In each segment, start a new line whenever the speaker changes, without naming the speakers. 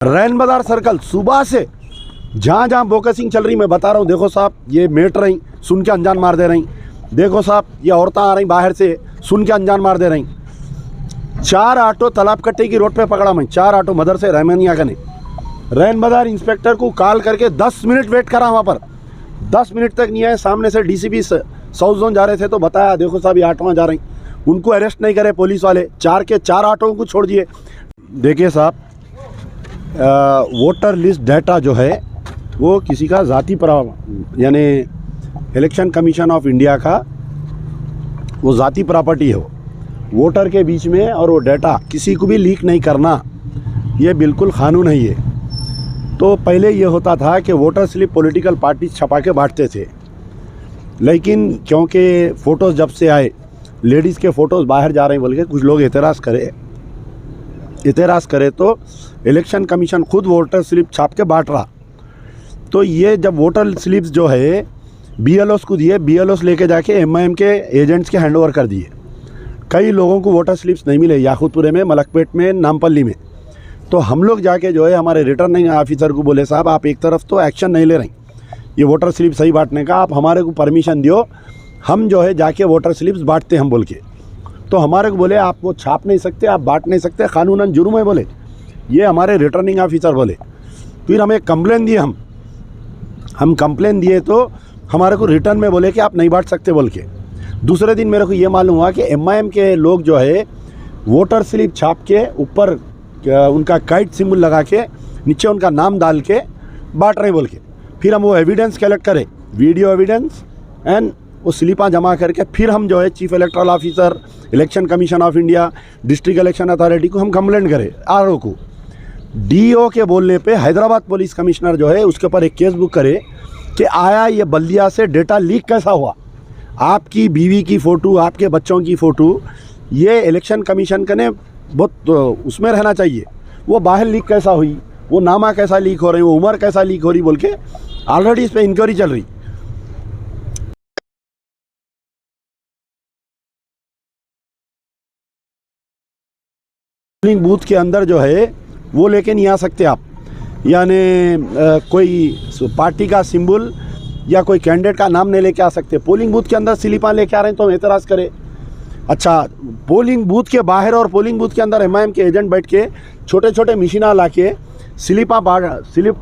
रैन बाजार सर्कल सुबह से जहाँ जहाँ बोकसिंग चल रही, मैं बता रहा हूँ। देखो साहब, ये मेट रही, सुन के अनजान मार दे रही। देखो साहब, ये औरतें आ रही बाहर से, सुन के अनजान मार दे रही। 4 ऑटो तालाब कट्टे की रोड पे पकड़ा मैं, 4 ऑटो मदर से रहमानिया का ने। रैन बाजार इंस्पेक्टर को कॉल करके 10 मिनट वेट करा वहाँ पर, 10 मिनट तक नहीं आए। सामने से डीसीपी साउथ जोन जा रहे थे तो बताया, देखो साहब ये ऑटो जा रही, उनको अरेस्ट नहीं करे पुलिस वाले, 4 के 4 ऑटों को छोड़ दिए। देखिए साहब, वोटर लिस्ट डाटा जो है वो किसी का ज़ाती यानी इलेक्शन कमीशन ऑफ इंडिया का वो ज़ाती प्रॉपर्टी है, वो वोटर के बीच में, और वो डाटा किसी को भी लीक नहीं करना, ये बिल्कुल कानून है ये। तो पहले ये होता था कि वोटर स्लिप पॉलिटिकल पार्टी छपा के बांटते थे, लेकिन क्योंकि फ़ोटोज़ जब से आए, लेडीज़ के फ़ोटोज़ बाहर जा रहे हैं बोल के कुछ लोग एतराज़ करे तो इलेक्शन कमीशन खुद वोटर स्लिप छाप के बांट रहा। तो ये जब वोटर स्लिप्स जो है बीएलओस को दिए, बीएलओस लेके जाके एमआईएम के एजेंट्स के हैंडओवर कर दिए। कई लोगों को वोटर स्लिप्स नहीं मिले, याकूतपुरे में, मलकपेट में, नामपल्ली में। तो हम लोग जाके जो है हमारे रिटर्निंग ऑफिसर को बोले, साहब आप एक तरफ तो एक्शन नहीं ले रही ये वोटर स्लिप सही बांटने का, आप हमारे को परमिशन दियो, हम जो है जाके वोटर स्लिप्स बांटते हम बोल के। तो हमारे को बोले आप वो छाप नहीं सकते, आप बांट नहीं सकते, कानूनन जुर्म है बोले, ये हमारे रिटर्निंग ऑफिसर बोले। फिर हमें कंप्लेन दिए, हम कंप्लेन दिए तो हमारे को रिटर्न में बोले कि आप नहीं बांट सकते बोल के। दूसरे दिन मेरे को ये मालूम हुआ कि एमआईएम के लोग जो है वोटर स्लिप छाप के ऊपर उनका काइट सिंबल लगा के नीचे उनका नाम डाल के बांट रहे बोल के। फिर हम वो एविडेंस कलेक्ट करें, वीडियो एविडेंस, एंड वो स्लिपां जमा करके फिर हम जो है chief electoral officer, election commission of India, district election authority को हम कंप्लेंट करें, आरओ को। डीओ के बोलने पे हैदराबाद पुलिस कमिश्नर जो है उसके ऊपर एक केस बुक करे कि आया ये बल्दिया से डेटा लीक कैसा हुआ, आपकी बीवी की फ़ोटो, आपके बच्चों की फ़ोटो, ये इलेक्शन कमीशन का ने बहुत उसमें रहना चाहिए, वो बाहर लीक कैसा हुई, वो नामा कैसा लीक हो रही, वो उम्र कैसा लीक हो रही बोल के ऑलरेडी इस पर इंक्वायरी चल रही। पोलिंग बूथ के अंदर जो है वो लेके नहीं आ सकते आप, यानी कोई पार्टी का सिंबल या कोई कैंडिडेट का नाम नहीं लेके आ सकते। पोलिंग बूथ के अंदर स्लिपां लेके आ रहे हैं तो हम एतराज़ करें। अच्छा, पोलिंग बूथ के बाहर और पोलिंग बूथ के अंदर एमआईएम के एजेंट बैठ के छोटे छोटे मशीना ला के स्लिप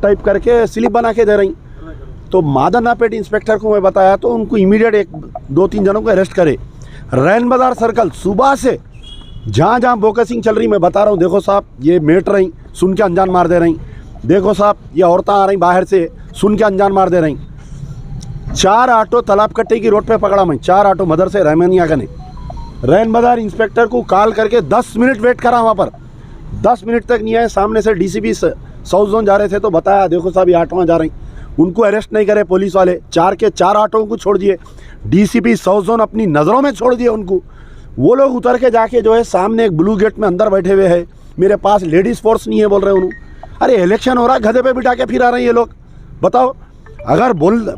टाइप करके स्लिप बना के दे रही। तो मादनापेट इंस्पेक्टर को मैं बताया तो उनको इमीडिएट 2-3 जनों को अरेस्ट करे। रैन बाजार सर्कल सुबह से जहाँ जहाँ बोकसिंग चल रही, मैं बता रहा हूँ। देखो साहब, ये मेट रही, सुन के अनजान मार दे रही। देखो साहब, ये औरतें आ रही बाहर से, सुन के अनजान मार दे रही। 4 ऑटो तालाब कट्टे की रोड पे पकड़ा मैं, 4 ऑटो मदर से रहमानिया का ने। रैन बाजार इंस्पेक्टर को कॉल करके 10 मिनट वेट करा वहाँ पर, 10 मिनट तक नहीं आए। सामने से डीसीपी साउथ जोन जा रहे थे तो बताया, देखो साहब ये ऑटो जा रही, उनको अरेस्ट नहीं करे पुलिस वाले, 4 के 4 ऑटों को छोड़ दिए। डीसीपी साउथ जोन अपनी नज़रों में छोड़ दिए उनको। वो लोग उतर के जाके जो है सामने एक ब्लू गेट में अंदर बैठे हुए हैं, मेरे पास लेडीज़ फोर्स नहीं है बोल रहे उन्होंने। अरे इलेक्शन हो रहा है, गधे पे बिठा के फिर आ रहे हैं ये लोग। बताओ, अगर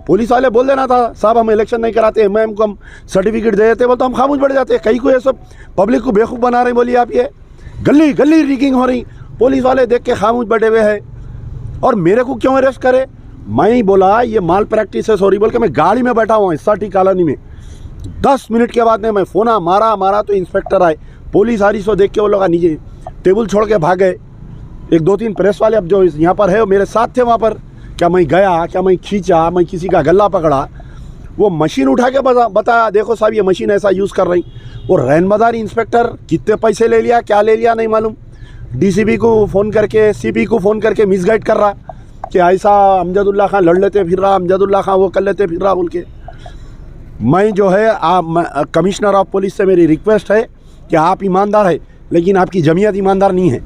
पुलिस वाले बोल देना था साहब हम इलेक्शन नहीं कराते, एमआईएम को हम सर्टिफिकेट दे देते, बोल तो हम खामोश बैठ जाते। कहीं को ये सब पब्लिक को बेवकूफ़ बना रहे, बोलिए आप, ये गली गली रिगिंग हो रही, पुलिस वाले देख के खामोश बैठे हुए हैं। और मेरे को क्यों अरेस्ट करे? मैं ही बोला ये माल प्रैक्टिस है, सॉरी बोल के मैं गाड़ी में बैठा हुआ एसआरटी कॉलोनी में। 10 मिनट के बाद में मैं फ़ोन मारा तो इंस्पेक्टर आए, पुलिस आ रही सो देख के वो लोग नीचे टेबल छोड़ के भाग गए। 1-2-3 प्रेस वाले अब जो यहाँ पर है वो मेरे साथ थे वहाँ पर। क्या मैं गया, क्या मैं खींचा, मैं किसी का गला पकड़ा? वो मशीन उठा के बताया, देखो साहब ये मशीन ऐसा यूज़ कर रही। वो रैन बाजार इंस्पेक्टर कितने पैसे ले लिया, क्या ले लिया नहीं मालूम। डीसीपी को फ़ोन करके, सीपी को फ़ोन करके मिसगाइड कर रहा कि ऐसा अमजदुल्ला खां लड़ लेते फिर रहा, अमजदुल्ला खां वो कर लेते फिर रहा बोल के। मैं जो है कमिश्नर ऑफ पुलिस से मेरी रिक्वेस्ट है कि आप ईमानदार है, लेकिन आपकी जमीयत ईमानदार नहीं है।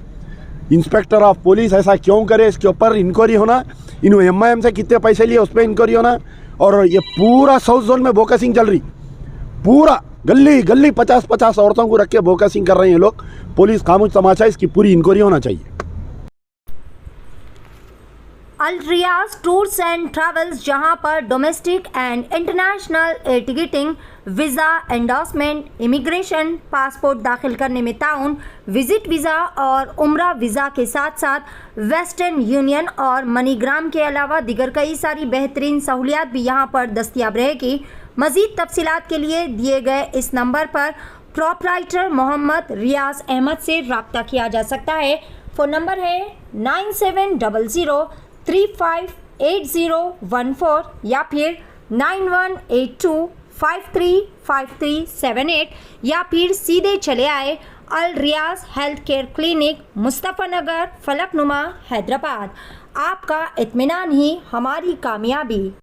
इंस्पेक्टर ऑफ पुलिस ऐसा क्यों करे, इसके ऊपर इंक्वायरी होना, इन एमआईएम से कितने पैसे लिए उस पर इंक्वायरी होना। और ये पूरा साउथ जोन में बोकसिंग चल रही, पूरा गली गली 50-50 औरतों को रख के बोकसिंग कर रहे हैं लोग। पुलिस खामोश तमाशा, इसकी पूरी इंक्वायरी होना चाहिए।
अल रियाज टूर्स एंड ट्रैवल्स, जहां पर domestic and international air ticketing, visa endorsement, immigration, passport दाखिल करने में ताउन, विजिट वीज़ा और उम्रा वीज़ा के साथ साथ वेस्टर्न यूनियन और मनीग्राम के अलावा दीगर कई सारी बेहतरीन सहूलियात भी यहां पर दस्तयाब रहेगी। मज़ीद तफसीलात के लिए दिए गए इस नंबर पर प्रोपराइटर मोहम्मद रियाज अहमद से रब्ता किया जा सकता है। फ़ोन नंबर है 9700358014 या फिर 9182535378 या फिर सीधे चले आए अल रियाज हेल्थ केयर क्लिनिक, मुस्तफ़ा नगर, फलकनुमा, हैदराबाद। आपका इत्मीनान ही हमारी कामयाबी।